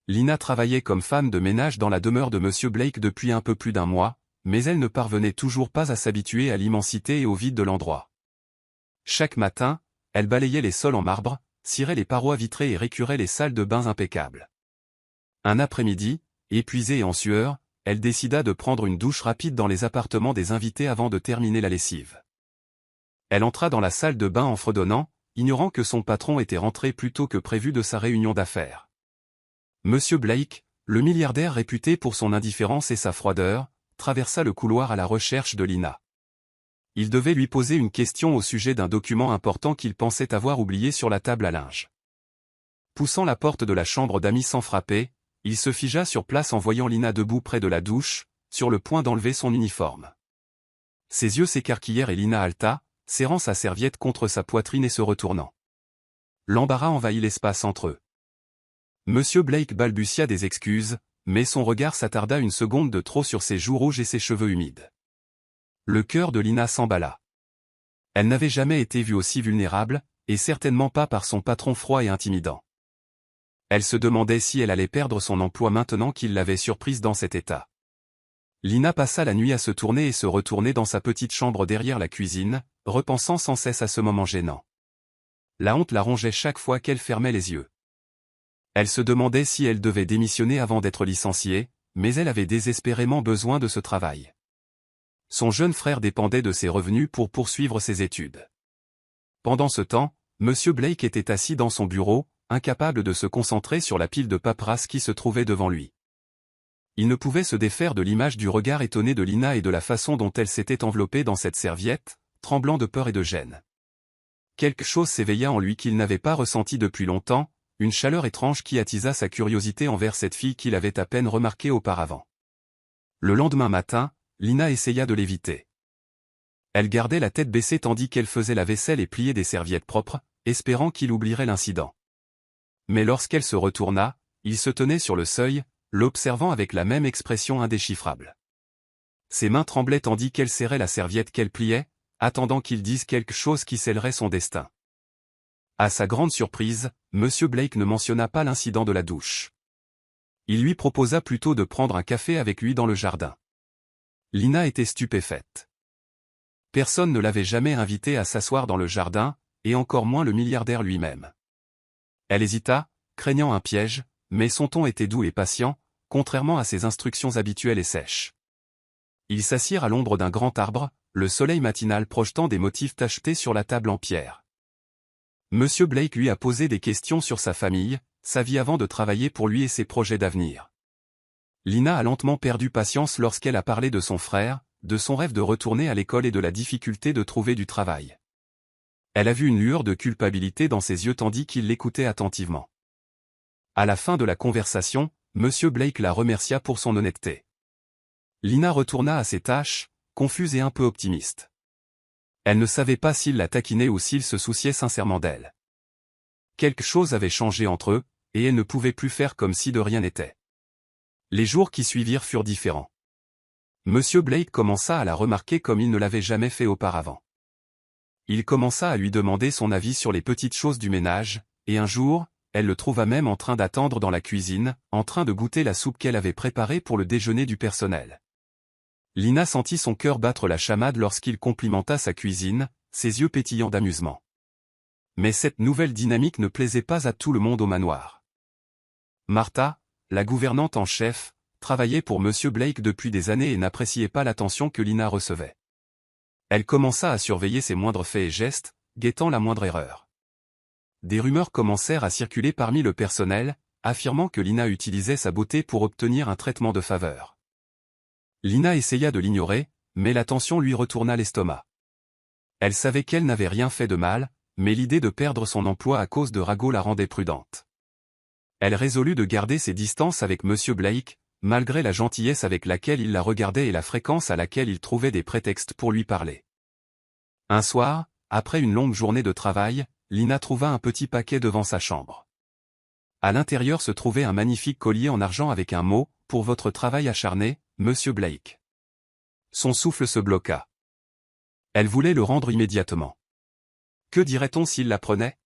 Lina travaillait comme femme de ménage dans la demeure de Monsieur Blake depuis un peu plus d'un mois, mais elle ne parvenait toujours pas à s'habituer à l'immensité et au vide de l'endroit. Chaque matin, elle balayait les sols en marbre, cirait les parois vitrées et récurait les salles de bains impeccables. Un après-midi, épuisée et en sueur, elle décida de prendre une douche rapide dans les appartements des invités avant de terminer la lessive. Elle entra dans la salle de bain en fredonnant, ignorant que son patron était rentré plus tôt que prévu de sa réunion d'affaires. Monsieur Blake, le milliardaire réputé pour son indifférence et sa froideur, traversa le couloir à la recherche de Lina. Il devait lui poser une question au sujet d'un document important qu'il pensait avoir oublié sur la table à linge. Poussant la porte de la chambre d'amis sans frapper, il se figea sur place en voyant Lina debout près de la douche, sur le point d'enlever son uniforme. Ses yeux s'écarquillèrent et Lina haleta, serrant sa serviette contre sa poitrine et se retournant. L'embarras envahit l'espace entre eux. Monsieur Blake balbutia des excuses, mais son regard s'attarda une seconde de trop sur ses joues rouges et ses cheveux humides. Le cœur de Lina s'emballa. Elle n'avait jamais été vue aussi vulnérable, et certainement pas par son patron froid et intimidant. Elle se demandait si elle allait perdre son emploi maintenant qu'il l'avait surprise dans cet état. Lina passa la nuit à se tourner et se retourner dans sa petite chambre derrière la cuisine, repensant sans cesse à ce moment gênant. La honte la rongeait chaque fois qu'elle fermait les yeux. Elle se demandait si elle devait démissionner avant d'être licenciée, mais elle avait désespérément besoin de ce travail. Son jeune frère dépendait de ses revenus pour poursuivre ses études. Pendant ce temps, Monsieur Blake était assis dans son bureau, incapable de se concentrer sur la pile de paperasse qui se trouvait devant lui. Il ne pouvait se défaire de l'image du regard étonné de Lina et de la façon dont elle s'était enveloppée dans cette serviette, tremblant de peur et de gêne. Quelque chose s'éveilla en lui qu'il n'avait pas ressenti depuis longtemps, une chaleur étrange qui attisa sa curiosité envers cette fille qu'il avait à peine remarquée auparavant. Le lendemain matin, Lina essaya de l'éviter. Elle gardait la tête baissée tandis qu'elle faisait la vaisselle et pliait des serviettes propres, espérant qu'il oublierait l'incident. Mais lorsqu'elle se retourna, il se tenait sur le seuil, l'observant avec la même expression indéchiffrable. Ses mains tremblaient tandis qu'elle serrait la serviette qu'elle pliait, attendant qu'il dise quelque chose qui scellerait son destin. À sa grande surprise, Monsieur Blake ne mentionna pas l'incident de la douche. Il lui proposa plutôt de prendre un café avec lui dans le jardin. Lina était stupéfaite. Personne ne l'avait jamais invitée à s'asseoir dans le jardin, et encore moins le milliardaire lui-même. Elle hésita, craignant un piège, mais son ton était doux et patient, contrairement à ses instructions habituelles et sèches. Ils s'assirent à l'ombre d'un grand arbre, le soleil matinal projetant des motifs tachetés sur la table en pierre. Monsieur Blake lui a posé des questions sur sa famille, sa vie avant de travailler pour lui et ses projets d'avenir. Lina a lentement perdu patience lorsqu'elle a parlé de son frère, de son rêve de retourner à l'école et de la difficulté de trouver du travail. Elle a vu une lueur de culpabilité dans ses yeux tandis qu'il l'écoutait attentivement. À la fin de la conversation, Monsieur Blake la remercia pour son honnêteté. Lina retourna à ses tâches, confuse et un peu optimiste. Elle ne savait pas s'il la taquinait ou s'il se souciait sincèrement d'elle. Quelque chose avait changé entre eux, et elle ne pouvait plus faire comme si de rien n'était. Les jours qui suivirent furent différents. Monsieur Blake commença à la remarquer comme il ne l'avait jamais fait auparavant. Il commença à lui demander son avis sur les petites choses du ménage, et un jour, elle le trouva même en train d'attendre dans la cuisine, en train de goûter la soupe qu'elle avait préparée pour le déjeuner du personnel. Lina sentit son cœur battre la chamade lorsqu'il complimenta sa cuisine, ses yeux pétillants d'amusement. Mais cette nouvelle dynamique ne plaisait pas à tout le monde au manoir. Martha, la gouvernante en chef, travaillait pour Monsieur Blake depuis des années et n'appréciait pas l'attention que Lina recevait. Elle commença à surveiller ses moindres faits et gestes, guettant la moindre erreur. Des rumeurs commencèrent à circuler parmi le personnel, affirmant que Lina utilisait sa beauté pour obtenir un traitement de faveur. Lina essaya de l'ignorer, mais la tension lui retourna l'estomac. Elle savait qu'elle n'avait rien fait de mal, mais l'idée de perdre son emploi à cause de ragots la rendait prudente. Elle résolut de garder ses distances avec Monsieur Blake, malgré la gentillesse avec laquelle il la regardait et la fréquence à laquelle il trouvait des prétextes pour lui parler. Un soir, après une longue journée de travail, Lina trouva un petit paquet devant sa chambre. À l'intérieur se trouvait un magnifique collier en argent avec un mot, « Pour votre travail acharné, Monsieur Blake ». Son souffle se bloqua. Elle voulait le rendre immédiatement. Que dirait-on s'il l'apprenait?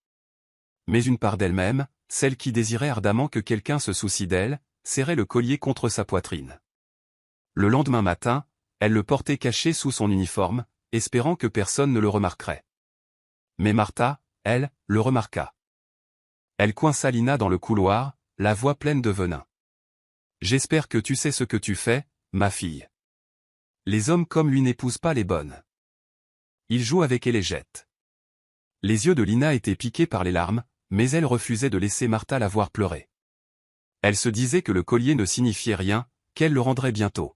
Mais une part d'elle-même, celle qui désirait ardemment que quelqu'un se soucie d'elle, serrait le collier contre sa poitrine. Le lendemain matin, elle le portait caché sous son uniforme, espérant que personne ne le remarquerait. Mais Martha, elle, le remarqua. Elle coinça Lina dans le couloir, la voix pleine de venin. « J'espère que tu sais ce que tu fais, ma fille. Les hommes comme lui n'épousent pas les bonnes. Ils jouent avec et les jettent. » Les yeux de Lina étaient piqués par les larmes, mais elle refusait de laisser Martha la voir pleurer. Elle se disait que le collier ne signifiait rien, qu'elle le rendrait bientôt.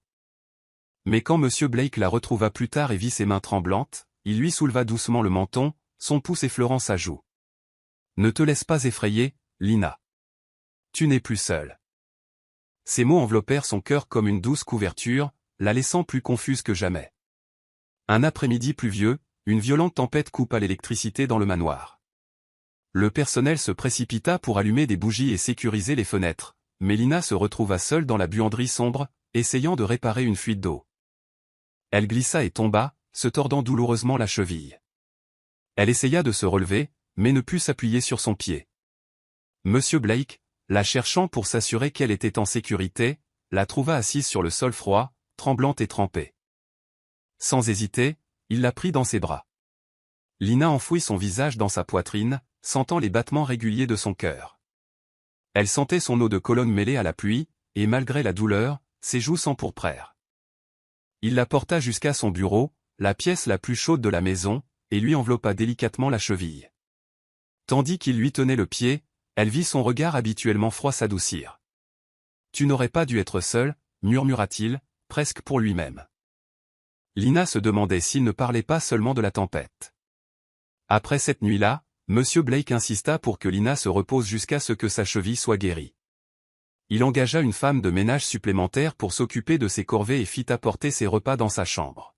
Mais quand M. Blake la retrouva plus tard et vit ses mains tremblantes, il lui souleva doucement le menton, son pouce effleurant sa joue. « Ne te laisse pas effrayer, Lina. Tu n'es plus seule. » Ces mots enveloppèrent son cœur comme une douce couverture, la laissant plus confuse que jamais. Un après-midi pluvieux, une violente tempête coupa l'électricité dans le manoir. Le personnel se précipita pour allumer des bougies et sécuriser les fenêtres, mais Lina se retrouva seule dans la buanderie sombre, essayant de réparer une fuite d'eau. Elle glissa et tomba, se tordant douloureusement la cheville. Elle essaya de se relever, mais ne put s'appuyer sur son pied. Monsieur Blake, la cherchant pour s'assurer qu'elle était en sécurité, la trouva assise sur le sol froid, tremblante et trempée. Sans hésiter, il la prit dans ses bras. Lina enfouit son visage dans sa poitrine, sentant les battements réguliers de son cœur. Elle sentait son eau de Cologne mêlée à la pluie, et malgré la douleur, ses joues s'empourprèrent. Il la porta jusqu'à son bureau, la pièce la plus chaude de la maison, et lui enveloppa délicatement la cheville. Tandis qu'il lui tenait le pied, elle vit son regard habituellement froid s'adoucir. « Tu n'aurais pas dû être seule, murmura-t-il, presque pour lui-même. Lina se demandait s'il ne parlait pas seulement de la tempête. Après cette nuit-là, M. Blake insista pour que Lina se repose jusqu'à ce que sa cheville soit guérie. Il engagea une femme de ménage supplémentaire pour s'occuper de ses corvées et fit apporter ses repas dans sa chambre.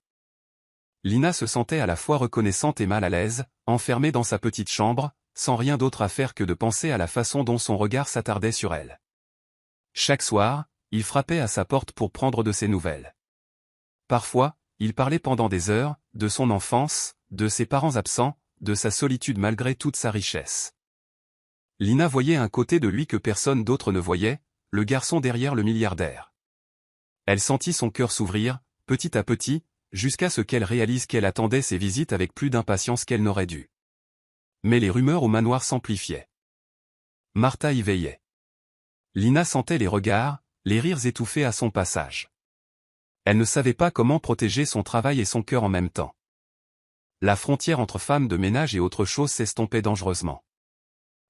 Lina se sentait à la fois reconnaissante et mal à l'aise, enfermée dans sa petite chambre, sans rien d'autre à faire que de penser à la façon dont son regard s'attardait sur elle. Chaque soir, il frappait à sa porte pour prendre de ses nouvelles. Parfois, il parlait pendant des heures, de son enfance, de ses parents absents, de sa solitude malgré toute sa richesse. Lina voyait un côté de lui que personne d'autre ne voyait, le garçon derrière le milliardaire. Elle sentit son cœur s'ouvrir, petit à petit, jusqu'à ce qu'elle réalise qu'elle attendait ses visites avec plus d'impatience qu'elle n'aurait dû. Mais les rumeurs au manoir s'amplifiaient. Martha y veillait. Lina sentait les regards, les rires étouffés à son passage. Elle ne savait pas comment protéger son travail et son cœur en même temps. La frontière entre femme de ménage et autre chose s'estompait dangereusement.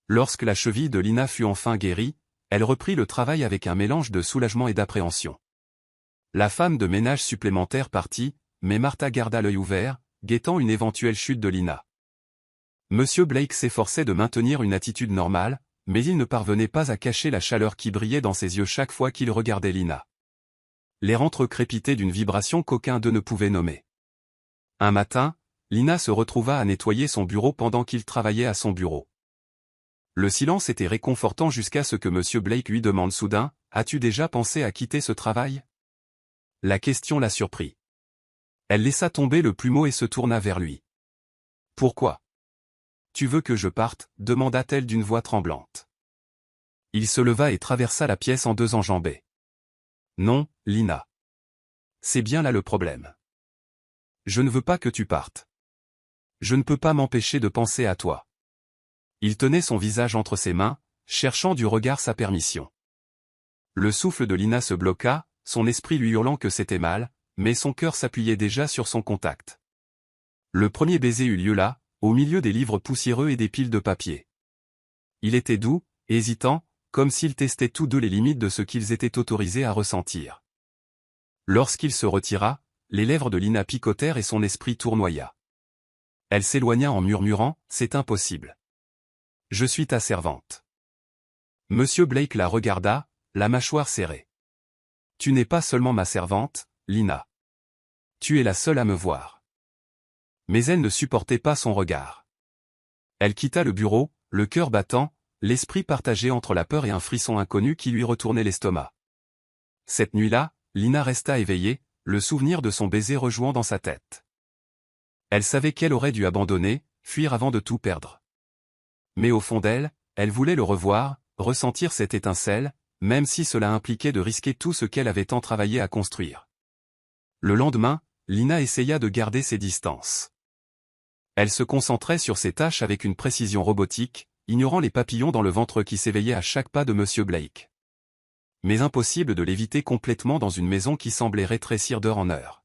Lorsque la cheville de Lina fut enfin guérie, elle reprit le travail avec un mélange de soulagement et d'appréhension. La femme de ménage supplémentaire partit, mais Martha garda l'œil ouvert, guettant une éventuelle chute de Lina. Monsieur Blake s'efforçait de maintenir une attitude normale, mais il ne parvenait pas à cacher la chaleur qui brillait dans ses yeux chaque fois qu'il regardait Lina. L'air entrecrépité d'une vibration qu'aucun d'eux ne pouvait nommer. Un matin, Lina se retrouva à nettoyer son bureau pendant qu'il travaillait à son bureau. Le silence était réconfortant jusqu'à ce que M. Blake lui demande soudain « As-tu déjà pensé à quitter ce travail ?» La question la surprit. Elle laissa tomber le plumeau et se tourna vers lui. « Pourquoi ? Tu veux que je parte ?» demanda-t-elle d'une voix tremblante. Il se leva et traversa la pièce en deux enjambées. « Non, Lina. C'est bien là le problème. Je ne veux pas que tu partes. Je ne peux pas m'empêcher de penser à toi. » Il tenait son visage entre ses mains, cherchant du regard sa permission. Le souffle de Lina se bloqua, son esprit lui hurlant que c'était mal, mais son cœur s'appuyait déjà sur son contact. Le premier baiser eut lieu là, au milieu des livres poussiéreux et des piles de papier. Il était doux, hésitant, comme s'ils testaient tous deux les limites de ce qu'ils étaient autorisés à ressentir. Lorsqu'il se retira, les lèvres de Lina picotèrent et son esprit tournoya. Elle s'éloigna en murmurant « C'est impossible. Je suis ta servante. » Monsieur Blake la regarda, la mâchoire serrée. « Tu n'es pas seulement ma servante, Lina. Tu es la seule à me voir. » Mais elle ne supportait pas son regard. Elle quitta le bureau, le cœur battant, l'esprit partagé entre la peur et un frisson inconnu qui lui retournait l'estomac. Cette nuit-là, Lina resta éveillée, le souvenir de son baiser rejouant dans sa tête. Elle savait qu'elle aurait dû abandonner, fuir avant de tout perdre. Mais au fond d'elle, elle voulait le revoir, ressentir cette étincelle, même si cela impliquait de risquer tout ce qu'elle avait tant travaillé à construire. Le lendemain, Lina essaya de garder ses distances. Elle se concentrait sur ses tâches avec une précision robotique, ignorant les papillons dans le ventre qui s'éveillaient à chaque pas de Monsieur Blake. Mais impossible de l'éviter complètement dans une maison qui semblait rétrécir d'heure en heure.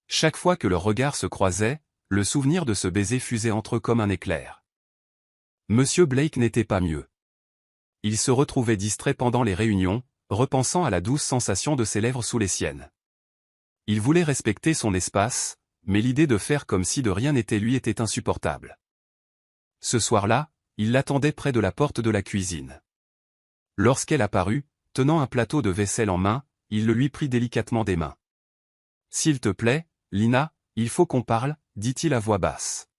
Chaque fois que leurs regards se croisaient, le souvenir de ce baiser fusait entre eux comme un éclair. Monsieur Blake n'était pas mieux. Il se retrouvait distrait pendant les réunions, repensant à la douce sensation de ses lèvres sous les siennes. Il voulait respecter son espace, mais l'idée de faire comme si de rien n'était lui était insupportable. Ce soir-là, il l'attendait près de la porte de la cuisine. Lorsqu'elle apparut, tenant un plateau de vaisselle en main, il le lui prit délicatement des mains. « S'il te plaît, Lina, il faut qu'on parle, dit-il à voix basse.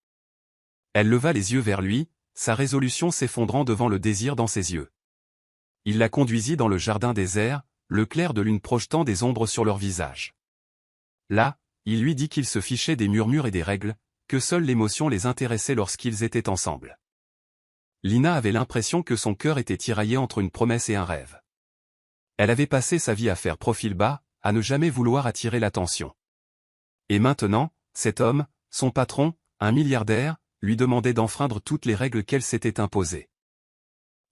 Elle leva les yeux vers lui, sa résolution s'effondrant devant le désir dans ses yeux. Il la conduisit dans le jardin désert, le clair de lune projetant des ombres sur leur visage. Là, il lui dit qu'il se fichait des murmures et des règles, que seule l'émotion les intéressait lorsqu'ils étaient ensemble. Lina avait l'impression que son cœur était tiraillé entre une promesse et un rêve. Elle avait passé sa vie à faire profil bas, à ne jamais vouloir attirer l'attention. Et maintenant, cet homme, son patron, un milliardaire, lui demandait d'enfreindre toutes les règles qu'elle s'était imposées.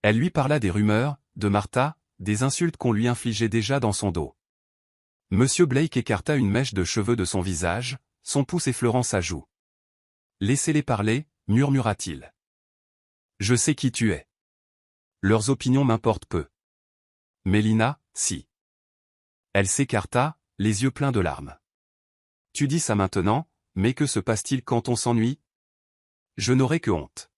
Elle lui parla des rumeurs, de Martha, des insultes qu'on lui infligeait déjà dans son dos. Monsieur Blake écarta une mèche de cheveux de son visage, son pouce effleurant sa joue. « Laissez-les parler, murmura-t-il. Je sais qui tu es. Leurs opinions m'importent peu. Mais Lina, si. » Elle s'écarta, les yeux pleins de larmes. « Tu dis ça maintenant, mais que se passe-t-il quand on s'ennuie? Je n'aurais que honte. »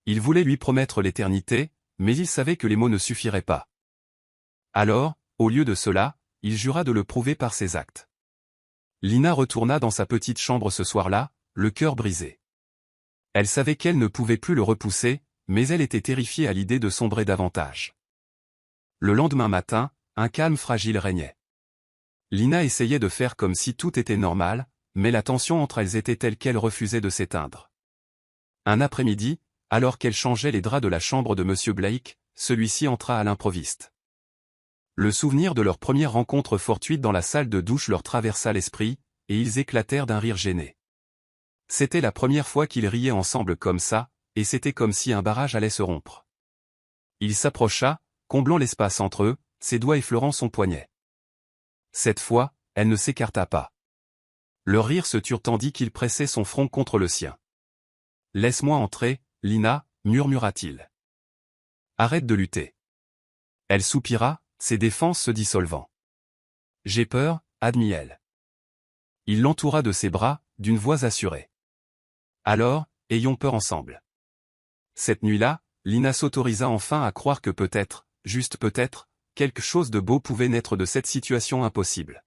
Il voulait lui promettre l'éternité, mais il savait que les mots ne suffiraient pas. Alors, au lieu de cela, il jura de le prouver par ses actes. Lina retourna dans sa petite chambre ce soir-là, le cœur brisé. Elle savait qu'elle ne pouvait plus le repousser, mais elle était terrifiée à l'idée de sombrer davantage. Le lendemain matin, un calme fragile régnait. Lina essayait de faire comme si tout était normal, mais la tension entre elles était telle qu'elle refusait de s'éteindre. Un après-midi, alors qu'elle changeait les draps de la chambre de Monsieur Blake, celui-ci entra à l'improviste. Le souvenir de leur première rencontre fortuite dans la salle de douche leur traversa l'esprit, et ils éclatèrent d'un rire gêné. C'était la première fois qu'ils riaient ensemble comme ça, et c'était comme si un barrage allait se rompre. Il s'approcha, comblant l'espace entre eux, ses doigts effleurant son poignet. Cette fois, elle ne s'écarta pas. Leurs rires se turent tandis qu'il pressait son front contre le sien. « Laisse-moi entrer, Lina, murmura-t-il. Arrête de lutter. » Elle soupira, ses défenses se dissolvant. « J'ai peur, admit-elle. » Il l'entoura de ses bras, d'une voix assurée. « Alors, ayons peur ensemble. » Cette nuit-là, Lina s'autorisa enfin à croire que peut-être, juste peut-être, quelque chose de beau pouvait naître de cette situation impossible.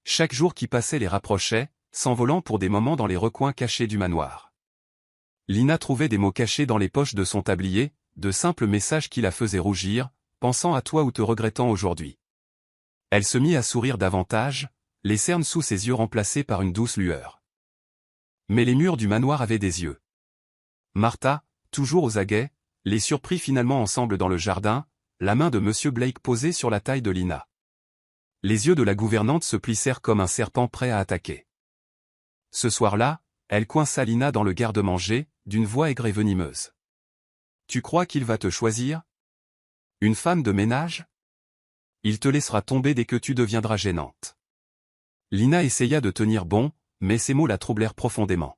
Chaque jour qui passait les rapprochait, s'envolant pour des moments dans les recoins cachés du manoir. Lina trouvait des mots cachés dans les poches de son tablier, de simples messages qui la faisaient rougir, pensant à toi ou te regrettant aujourd'hui. Elle se mit à sourire davantage, les cernes sous ses yeux remplacées par une douce lueur. Mais les murs du manoir avaient des yeux. Martha, toujours aux aguets, les surprit finalement ensemble dans le jardin, la main de Monsieur Blake posée sur la taille de Lina. Les yeux de la gouvernante se plissèrent comme un serpent prêt à attaquer. Ce soir-là, elle coinça Lina dans le garde-manger, d'une voix aigre et venimeuse. « Tu crois qu'il va te choisir? Une femme de ménage? Il te laissera tomber dès que tu deviendras gênante. » Lina essaya de tenir bon, mais ces mots la troublèrent profondément.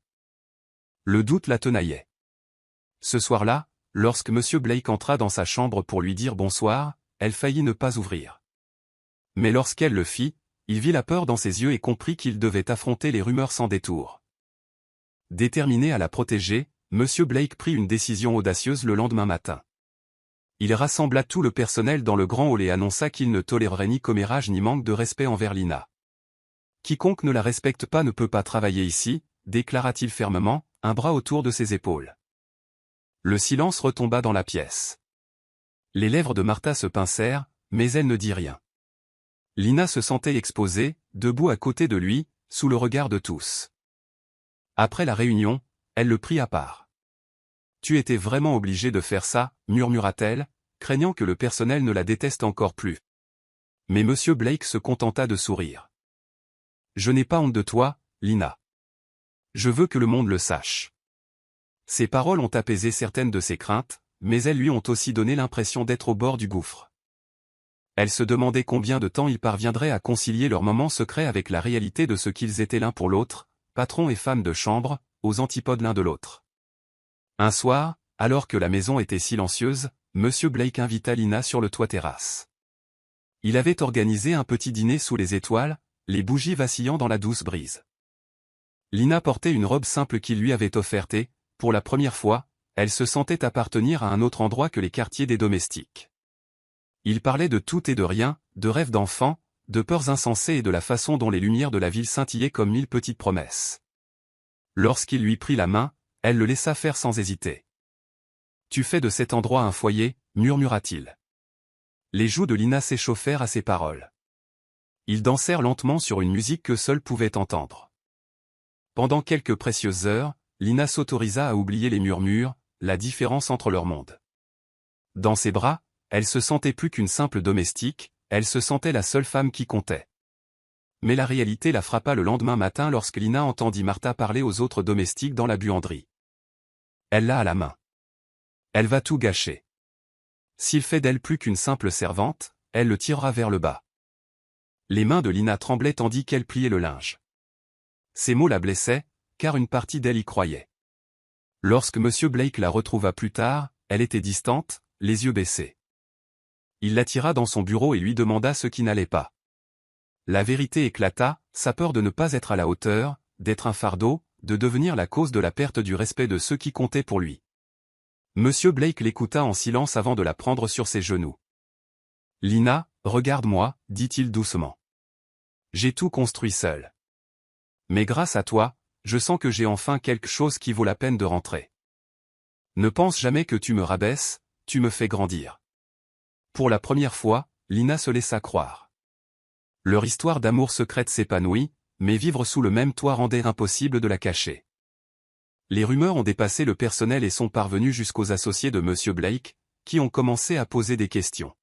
Le doute la tenaillait. Ce soir-là, lorsque Monsieur Blake entra dans sa chambre pour lui dire bonsoir, elle faillit ne pas ouvrir. Mais lorsqu'elle le fit, il vit la peur dans ses yeux et comprit qu'il devait affronter les rumeurs sans détour. Déterminé à la protéger, Monsieur Blake prit une décision audacieuse le lendemain matin. Il rassembla tout le personnel dans le grand hall et annonça qu'il ne tolérerait ni commérage ni manque de respect envers Lina. « Quiconque ne la respecte pas ne peut pas travailler ici », déclara-t-il fermement, un bras autour de ses épaules. Le silence retomba dans la pièce. Les lèvres de Martha se pincèrent, mais elle ne dit rien. Lina se sentait exposée, debout à côté de lui, sous le regard de tous. Après la réunion, elle le prit à part. « Tu étais vraiment obligé de faire ça, murmura-t-elle, craignant que le personnel ne la déteste encore plus. Mais Monsieur Blake se contenta de sourire. Je n'ai pas honte de toi, Lina. Je veux que le monde le sache. Ces paroles ont apaisé certaines de ses craintes, mais elles lui ont aussi donné l'impression d'être au bord du gouffre. Elle se demandait combien de temps ils parviendraient à concilier leurs moments secrets avec la réalité de ce qu'ils étaient l'un pour l'autre, patron et femme de chambre, aux antipodes l'un de l'autre. Un soir, alors que la maison était silencieuse, Monsieur Blake invita Lina sur le toit terrasse. Il avait organisé un petit dîner sous les étoiles, les bougies vacillant dans la douce brise. Lina portait une robe simple qu'il lui avait offerte et, pour la première fois, elle se sentait appartenir à un autre endroit que les quartiers des domestiques. Il parlait de tout et de rien, de rêves d'enfants, de peurs insensées et de la façon dont les lumières de la ville scintillaient comme 1000 petites promesses. Lorsqu'il lui prit la main, elle le laissa faire sans hésiter. « Tu fais de cet endroit un foyer » murmura-t-il. Les joues de Lina s'échauffèrent à ces paroles. Ils dansèrent lentement sur une musique que seul pouvait entendre. Pendant quelques précieuses heures, Lina s'autorisa à oublier les murmures, la différence entre leurs mondes. Dans ses bras, elle se sentait plus qu'une simple domestique, elle se sentait la seule femme qui comptait. Mais la réalité la frappa le lendemain matin lorsque Lina entendit Martha parler aux autres domestiques dans la buanderie. Elle l'a à la main. Elle va tout gâcher. S'il fait d'elle plus qu'une simple servante, elle le tirera vers le bas. Les mains de Lina tremblaient tandis qu'elle pliait le linge. Ces mots la blessaient, car une partie d'elle y croyait. Lorsque Monsieur Blake la retrouva plus tard, elle était distante, les yeux baissés. Il l'attira dans son bureau et lui demanda ce qui n'allait pas. La vérité éclata, sa peur de ne pas être à la hauteur, d'être un fardeau, de devenir la cause de la perte du respect de ceux qui comptaient pour lui. Monsieur Blake l'écouta en silence avant de la prendre sur ses genoux. « Lina, regarde-moi, dit-il doucement. J'ai tout construit seul. Mais grâce à toi, je sens que j'ai enfin quelque chose qui vaut la peine de rentrer. Ne pense jamais que tu me rabaisses, tu me fais grandir. » Pour la première fois, Lina se laissa croire. Leur histoire d'amour secrète s'épanouit, mais vivre sous le même toit rendait impossible de la cacher. Les rumeurs ont dépassé le personnel et sont parvenues jusqu'aux associés de Monsieur Blake, qui ont commencé à poser des questions.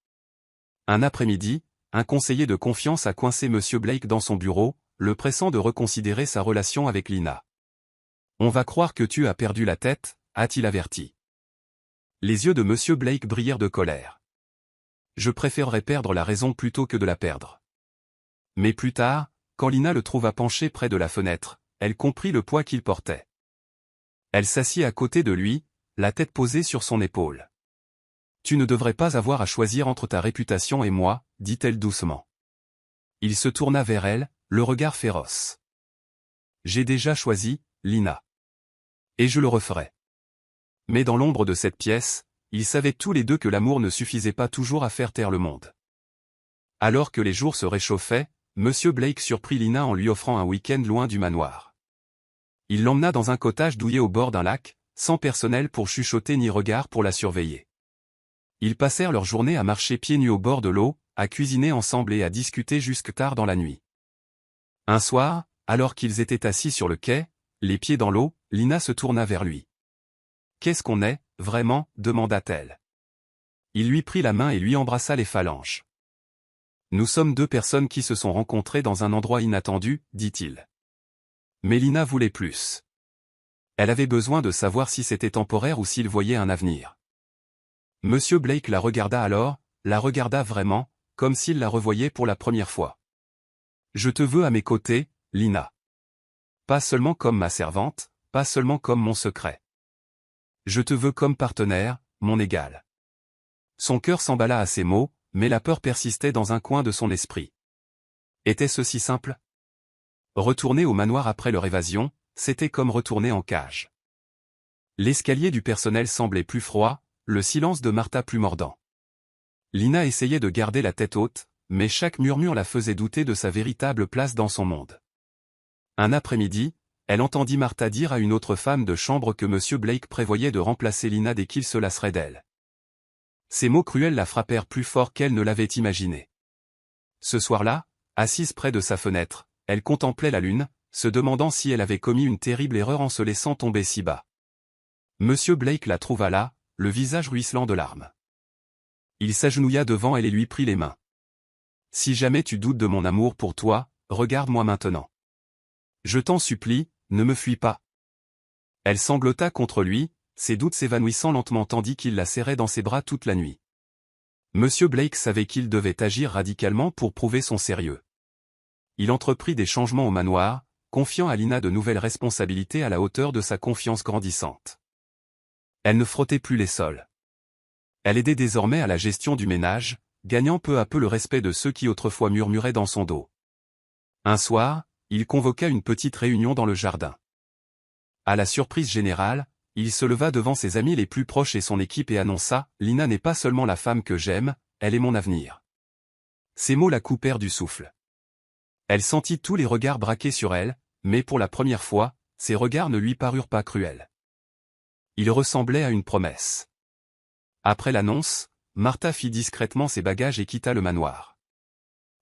Un après-midi, un conseiller de confiance a coincé Monsieur Blake dans son bureau, le pressant de reconsidérer sa relation avec Lina. « On va croire que tu as perdu la tête » a-t-il averti. Les yeux de Monsieur Blake brillèrent de colère. « Je préférerais perdre la raison plutôt que de la perdre. » Mais plus tard, quand Lina le trouva penché près de la fenêtre, elle comprit le poids qu'il portait. Elle s'assit à côté de lui, la tête posée sur son épaule. « Tu ne devrais pas avoir à choisir entre ta réputation et moi, dit-elle doucement. Il se tourna vers elle, le regard féroce. « J'ai déjà choisi, Lina. Et je le referai. » Mais dans l'ombre de cette pièce, ils savaient tous les deux que l'amour ne suffisait pas toujours à faire taire le monde. Alors que les jours se réchauffaient, Monsieur Blake surprit Lina en lui offrant un week-end loin du manoir. Il l'emmena dans un cottage douillet au bord d'un lac, sans personnel pour chuchoter ni regard pour la surveiller. Ils passèrent leur journée à marcher pieds nus au bord de l'eau, à cuisiner ensemble et à discuter jusque tard dans la nuit. Un soir, alors qu'ils étaient assis sur le quai, les pieds dans l'eau, Lina se tourna vers lui. « Qu'est-ce qu'on est, vraiment » demanda-t-elle. Il lui prit la main et lui embrassa les phalanges. « Nous sommes deux personnes qui se sont rencontrées dans un endroit inattendu, dit-il. » Mais Lina voulait plus. Elle avait besoin de savoir si c'était temporaire ou s'il voyait un avenir. Monsieur Blake la regarda alors, la regarda vraiment, comme s'il la revoyait pour la première fois. « Je te veux à mes côtés, Lina. Pas seulement comme ma servante, pas seulement comme mon secret. Je te veux comme partenaire, mon égal. » Son cœur s'emballa à ces mots, mais la peur persistait dans un coin de son esprit. Était-ce si simple? Retourner au manoir après leur évasion, c'était comme retourner en cage. L'escalier du personnel semblait plus froid, le silence de Martha plus mordant. Lina essayait de garder la tête haute, mais chaque murmure la faisait douter de sa véritable place dans son monde. Un après-midi, elle entendit Martha dire à une autre femme de chambre que Monsieur Blake prévoyait de remplacer Lina dès qu'il se lasserait d'elle. Ces mots cruels la frappèrent plus fort qu'elle ne l'avait imaginé. Ce soir-là, assise près de sa fenêtre, elle contemplait la lune, se demandant si elle avait commis une terrible erreur en se laissant tomber si bas. Monsieur Blake la trouva là, le visage ruisselant de larmes. Il s'agenouilla devant elle et lui prit les mains. « Si jamais tu doutes de mon amour pour toi, regarde-moi maintenant. Je t'en supplie, ne me fuis pas. » Elle sanglota contre lui, ses doutes s'évanouissant lentement tandis qu'il la serrait dans ses bras toute la nuit. Monsieur Blake savait qu'il devait agir radicalement pour prouver son sérieux. Il entreprit des changements au manoir, confiant à Lina de nouvelles responsabilités à la hauteur de sa confiance grandissante. Elle ne frottait plus les sols. Elle aidait désormais à la gestion du ménage, gagnant peu à peu le respect de ceux qui autrefois murmuraient dans son dos. Un soir, il convoqua une petite réunion dans le jardin. À la surprise générale, il se leva devant ses amis les plus proches et son équipe et annonça « Lina n'est pas seulement la femme que j'aime, elle est mon avenir. » Ces mots la coupèrent du souffle. Elle sentit tous les regards braqués sur elle, mais pour la première fois, ces regards ne lui parurent pas cruels. Ils ressemblaient à une promesse. Après l'annonce, Martha fit discrètement ses bagages et quitta le manoir.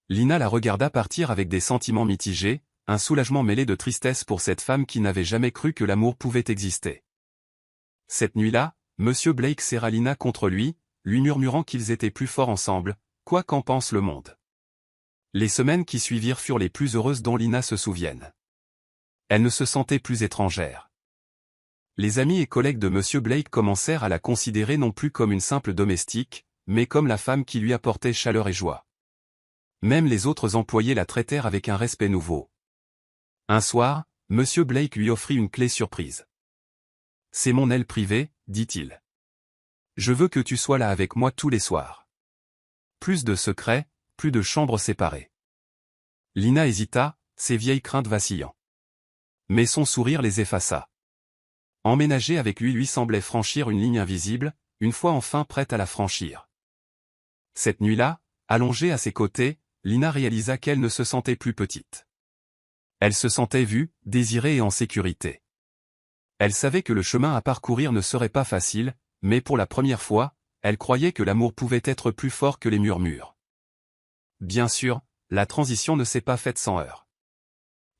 Lina la regarda partir avec des sentiments mitigés, un soulagement mêlé de tristesse pour cette femme qui n'avait jamais cru que l'amour pouvait exister. Cette nuit-là, Monsieur Blake serra Lina contre lui murmurant qu'ils étaient plus forts ensemble, quoi qu'en pense le monde. Les semaines qui suivirent furent les plus heureuses dont Lina se souvienne. Elle ne se sentait plus étrangère. Les amis et collègues de Monsieur Blake commencèrent à la considérer non plus comme une simple domestique, mais comme la femme qui lui apportait chaleur et joie. Même les autres employés la traitèrent avec un respect nouveau. Un soir, Monsieur Blake lui offrit une clé surprise. « C'est mon aile privée, dit-il. Je veux que tu sois là avec moi tous les soirs. Plus de secrets, plus de chambres séparées. » Lina hésita, ses vieilles craintes vacillant. Mais son sourire les effaça. Emménager avec lui semblait franchir une ligne invisible, une fois enfin prête à la franchir. Cette nuit-là, allongée à ses côtés, Lina réalisa qu'elle ne se sentait plus petite. Elle se sentait vue, désirée et en sécurité. Elle savait que le chemin à parcourir ne serait pas facile, mais pour la première fois, elle croyait que l'amour pouvait être plus fort que les murmures. Bien sûr, la transition ne s'est pas faite sans heurts.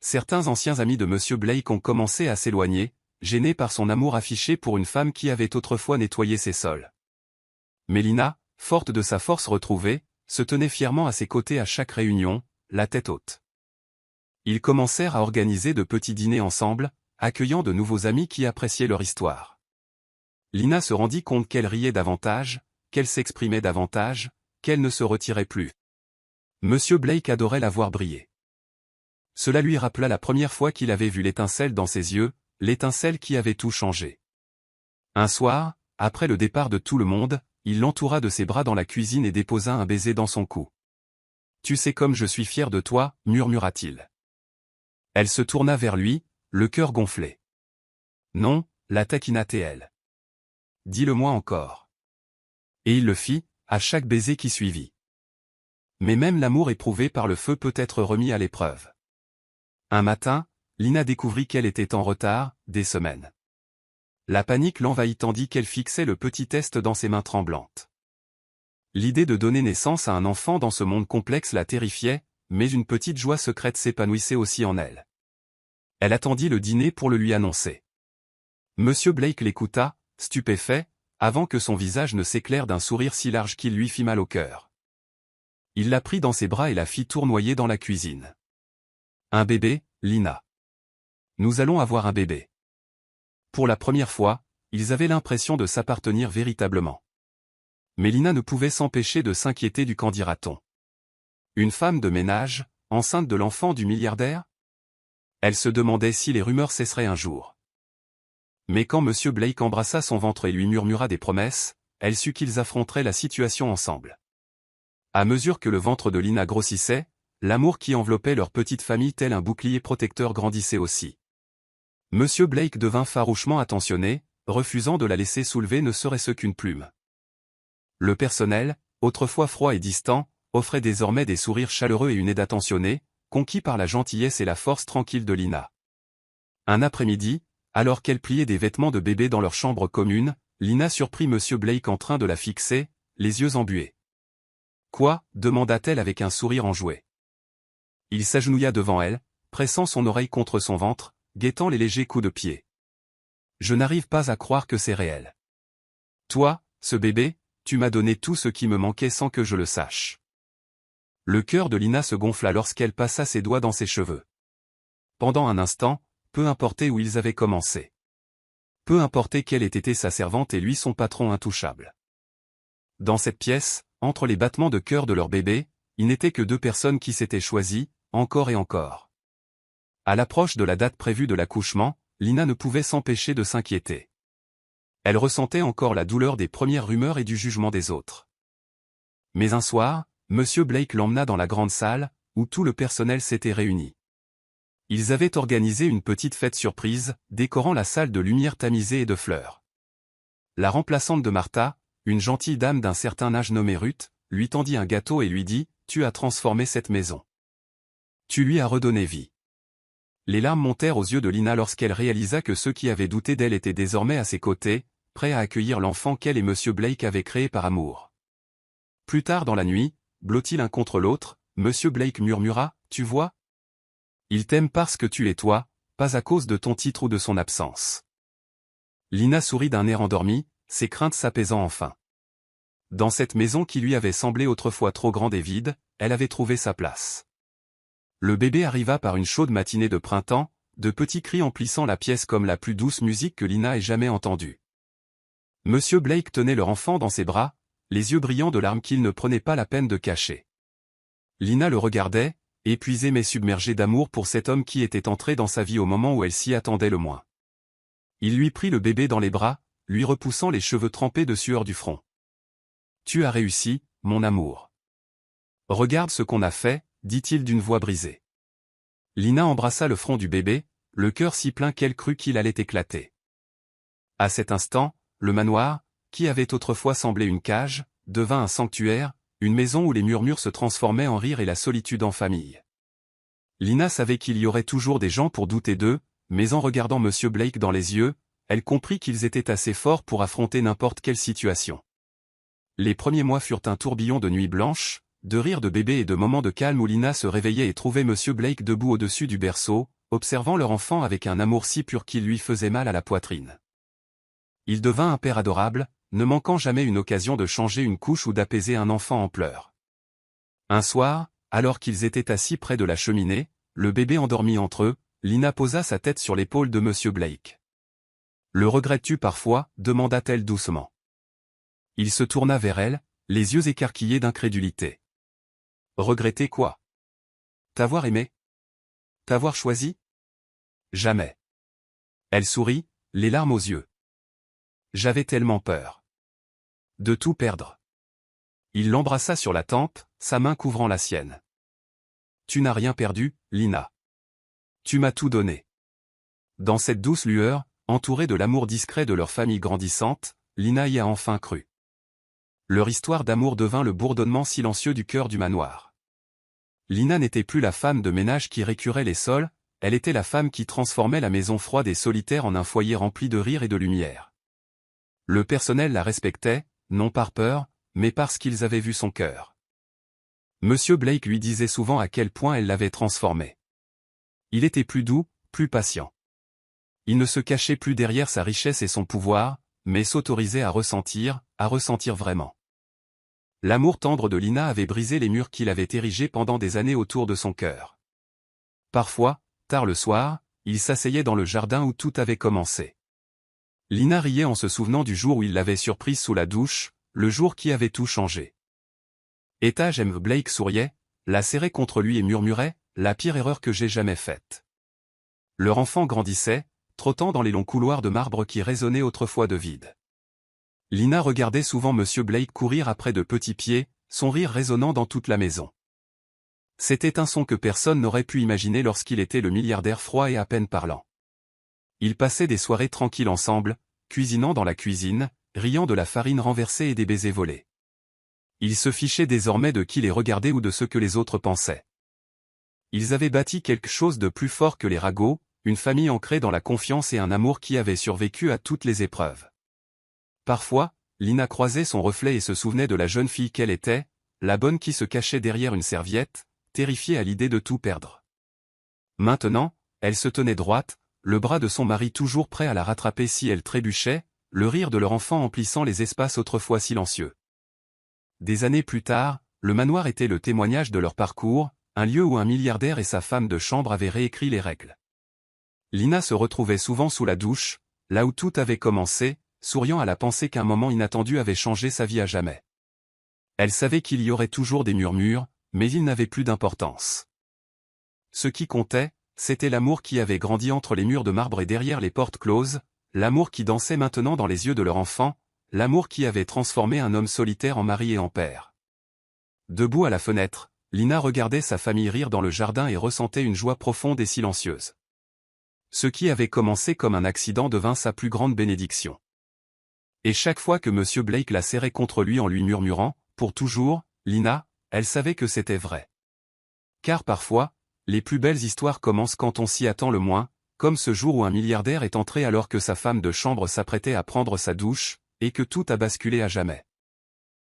Certains anciens amis de Monsieur Blake ont commencé à s'éloigner, gênés par son amour affiché pour une femme qui avait autrefois nettoyé ses sols. Mais Lina, forte de sa force retrouvée, se tenait fièrement à ses côtés à chaque réunion, la tête haute. Ils commencèrent à organiser de petits dîners ensemble, accueillant de nouveaux amis qui appréciaient leur histoire. Lina se rendit compte qu'elle riait davantage, qu'elle s'exprimait davantage, qu'elle ne se retirait plus. Monsieur Blake adorait la voir briller. Cela lui rappela la première fois qu'il avait vu l'étincelle dans ses yeux, l'étincelle qui avait tout changé. Un soir, après le départ de tout le monde, il l'entoura de ses bras dans la cuisine et déposa un baiser dans son cou. « Tu sais comme je suis fier de toi, murmura-t-il. Elle se tourna vers lui, le cœur gonflé. « Non, la taquina-t-elle. Dis-le-moi encore. » Et il le fit, à chaque baiser qui suivit. Mais même l'amour éprouvé par le feu peut être remis à l'épreuve. Un matin, Lina découvrit qu'elle était en retard, des semaines. La panique l'envahit tandis qu'elle fixait le petit test dans ses mains tremblantes. L'idée de donner naissance à un enfant dans ce monde complexe la terrifiait, mais une petite joie secrète s'épanouissait aussi en elle. Elle attendit le dîner pour le lui annoncer. Monsieur Blake l'écouta, stupéfait, avant que son visage ne s'éclaire d'un sourire si large qu'il lui fit mal au cœur. Il la prit dans ses bras et la fit tournoyer dans la cuisine. « Un bébé, Lina. Nous allons avoir un bébé. » Pour la première fois, ils avaient l'impression de s'appartenir véritablement. Mais Lina ne pouvait s'empêcher de s'inquiéter du qu'en dira-t-on. Une femme de ménage, enceinte de l'enfant du milliardaire? Elle se demandait si les rumeurs cesseraient un jour. Mais quand Monsieur Blake embrassa son ventre et lui murmura des promesses, elle sut qu'ils affronteraient la situation ensemble. À mesure que le ventre de Lina grossissait, l'amour qui enveloppait leur petite famille tel un bouclier protecteur grandissait aussi. Monsieur Blake devint farouchement attentionné, refusant de la laisser soulever ne serait-ce qu'une plume. Le personnel, autrefois froid et distant, offrait désormais des sourires chaleureux et une aide attentionnée, conquis par la gentillesse et la force tranquille de Lina. Un après-midi, alors qu'elle pliait des vêtements de bébé dans leur chambre commune, Lina surprit Monsieur Blake en train de la fixer, les yeux embués. « Quoi » demanda-t-elle avec un sourire enjoué. Il s'agenouilla devant elle, pressant son oreille contre son ventre, guettant les légers coups de pied. Je n'arrive pas à croire que c'est réel. Toi, ce bébé, tu m'as donné tout ce qui me manquait sans que je le sache. Le cœur de Lina se gonfla lorsqu'elle passa ses doigts dans ses cheveux. Pendant un instant, peu importait où ils avaient commencé. Peu importait quelle ait été sa servante et lui son patron intouchable. Dans cette pièce, entre les battements de cœur de leur bébé, il n'était que deux personnes qui s'étaient choisies, encore et encore. À l'approche de la date prévue de l'accouchement, Lina ne pouvait s'empêcher de s'inquiéter. Elle ressentait encore la douleur des premières rumeurs et du jugement des autres. Mais un soir, Monsieur Blake l'emmena dans la grande salle, où tout le personnel s'était réuni. Ils avaient organisé une petite fête surprise, décorant la salle de lumière tamisée et de fleurs. La remplaçante de Martha, une gentille dame d'un certain âge nommée Ruth, lui tendit un gâteau et lui dit « Tu as transformé cette maison. Tu lui as redonné vie. » Les larmes montèrent aux yeux de Lina lorsqu'elle réalisa que ceux qui avaient douté d'elle étaient désormais à ses côtés, prêts à accueillir l'enfant qu'elle et Monsieur Blake avaient créé par amour. Plus tard dans la nuit, blottis l'un contre l'autre, Monsieur Blake murmura « Tu vois ? Il t'aime parce que tu es toi, pas à cause de ton titre ou de son absence. » Lina sourit d'un air endormi, ses craintes s'apaisant enfin. Dans cette maison qui lui avait semblé autrefois trop grande et vide, elle avait trouvé sa place. Le bébé arriva par une chaude matinée de printemps, de petits cris emplissant la pièce comme la plus douce musique que Lina ait jamais entendue. Monsieur Blake tenait leur enfant dans ses bras, les yeux brillants de larmes qu'il ne prenait pas la peine de cacher. Lina le regardait, épuisée mais submergée d'amour pour cet homme qui était entré dans sa vie au moment où elle s'y attendait le moins. Il lui prit le bébé dans les bras, lui repoussant les cheveux trempés de sueur du front. « Tu as réussi, mon amour. Regarde ce qu'on a fait, dit-il d'une voix brisée. Lina embrassa le front du bébé, le cœur si plein qu'elle crut qu'il allait éclater. À cet instant, le manoir, qui avait autrefois semblé une cage, devint un sanctuaire, une maison où les murmures se transformaient en rire et la solitude en famille. Lina savait qu'il y aurait toujours des gens pour douter d'eux, mais en regardant Monsieur Blake dans les yeux, elle comprit qu'ils étaient assez forts pour affronter n'importe quelle situation. Les premiers mois furent un tourbillon de nuits blanches, de rires de bébés et de moments de calme où Lina se réveillait et trouvait Monsieur Blake debout au-dessus du berceau, observant leur enfant avec un amour si pur qu'il lui faisait mal à la poitrine. Il devint un père adorable, ne manquant jamais une occasion de changer une couche ou d'apaiser un enfant en pleurs. Un soir, alors qu'ils étaient assis près de la cheminée, le bébé endormi entre eux, Lina posa sa tête sur l'épaule de Monsieur Blake. « Le regrettes-tu parfois » demanda-t-elle doucement. Il se tourna vers elle, les yeux écarquillés d'incrédulité. « Regretter quoi ? T'avoir aimé ? T'avoir choisi ? Jamais. » Elle sourit, les larmes aux yeux. « J'avais tellement peur. De tout perdre. » Il l'embrassa sur la tempe, sa main couvrant la sienne. « Tu n'as rien perdu, Lina. Tu m'as tout donné. » Dans cette douce lueur, entourée de l'amour discret de leur famille grandissante, Lina y a enfin cru. Leur histoire d'amour devint le bourdonnement silencieux du cœur du manoir. Lina n'était plus la femme de ménage qui récurait les sols, elle était la femme qui transformait la maison froide et solitaire en un foyer rempli de rire et de lumière. Le personnel la respectait, non par peur, mais parce qu'ils avaient vu son cœur. Monsieur Blake lui disait souvent à quel point elle l'avait transformé. Il était plus doux, plus patient. Il ne se cachait plus derrière sa richesse et son pouvoir, mais s'autorisait à ressentir vraiment. L'amour tendre de Lina avait brisé les murs qu'il avait érigés pendant des années autour de son cœur. Parfois, tard le soir, il s'asseyait dans le jardin où tout avait commencé. Lina riait en se souvenant du jour où il l'avait surprise sous la douche, le jour qui avait tout changé. Etage M. Blake souriait, la serrait contre lui et murmurait « La pire erreur que j'ai jamais faite. » Leur enfant grandissait, trottant dans les longs couloirs de marbre qui résonnaient autrefois de vide. Lina regardait souvent Monsieur Blake courir après de petits pieds, son rire résonnant dans toute la maison. C'était un son que personne n'aurait pu imaginer lorsqu'il était le milliardaire froid et à peine parlant. Ils passaient des soirées tranquilles ensemble, cuisinant dans la cuisine, riant de la farine renversée et des baisers volés. Ils se fichaient désormais de qui les regardait ou de ce que les autres pensaient. Ils avaient bâti quelque chose de plus fort que les ragots, une famille ancrée dans la confiance et un amour qui avait survécu à toutes les épreuves. Parfois, Lina croisait son reflet et se souvenait de la jeune fille qu'elle était, la bonne qui se cachait derrière une serviette, terrifiée à l'idée de tout perdre. Maintenant, elle se tenait droite, le bras de son mari toujours prêt à la rattraper si elle trébuchait, le rire de leur enfant emplissant les espaces autrefois silencieux. Des années plus tard, le manoir était le témoignage de leur parcours, un lieu où un milliardaire et sa femme de chambre avaient réécrit les règles. Lina se retrouvait souvent sous la douche, là où tout avait commencé, souriant à la pensée qu'un moment inattendu avait changé sa vie à jamais. Elle savait qu'il y aurait toujours des murmures, mais ils n'avaient plus d'importance. Ce qui comptait, c'était l'amour qui avait grandi entre les murs de marbre et derrière les portes closes, l'amour qui dansait maintenant dans les yeux de leur enfant, l'amour qui avait transformé un homme solitaire en mari et en père. Debout à la fenêtre, Lina regardait sa famille rire dans le jardin et ressentait une joie profonde et silencieuse. Ce qui avait commencé comme un accident devint sa plus grande bénédiction. Et chaque fois que M. Blake la serrait contre lui en lui murmurant « Pour toujours, Lina », elle savait que c'était vrai. Car parfois, les plus belles histoires commencent quand on s'y attend le moins, comme ce jour où un milliardaire est entré alors que sa femme de chambre s'apprêtait à prendre sa douche, et que tout a basculé à jamais.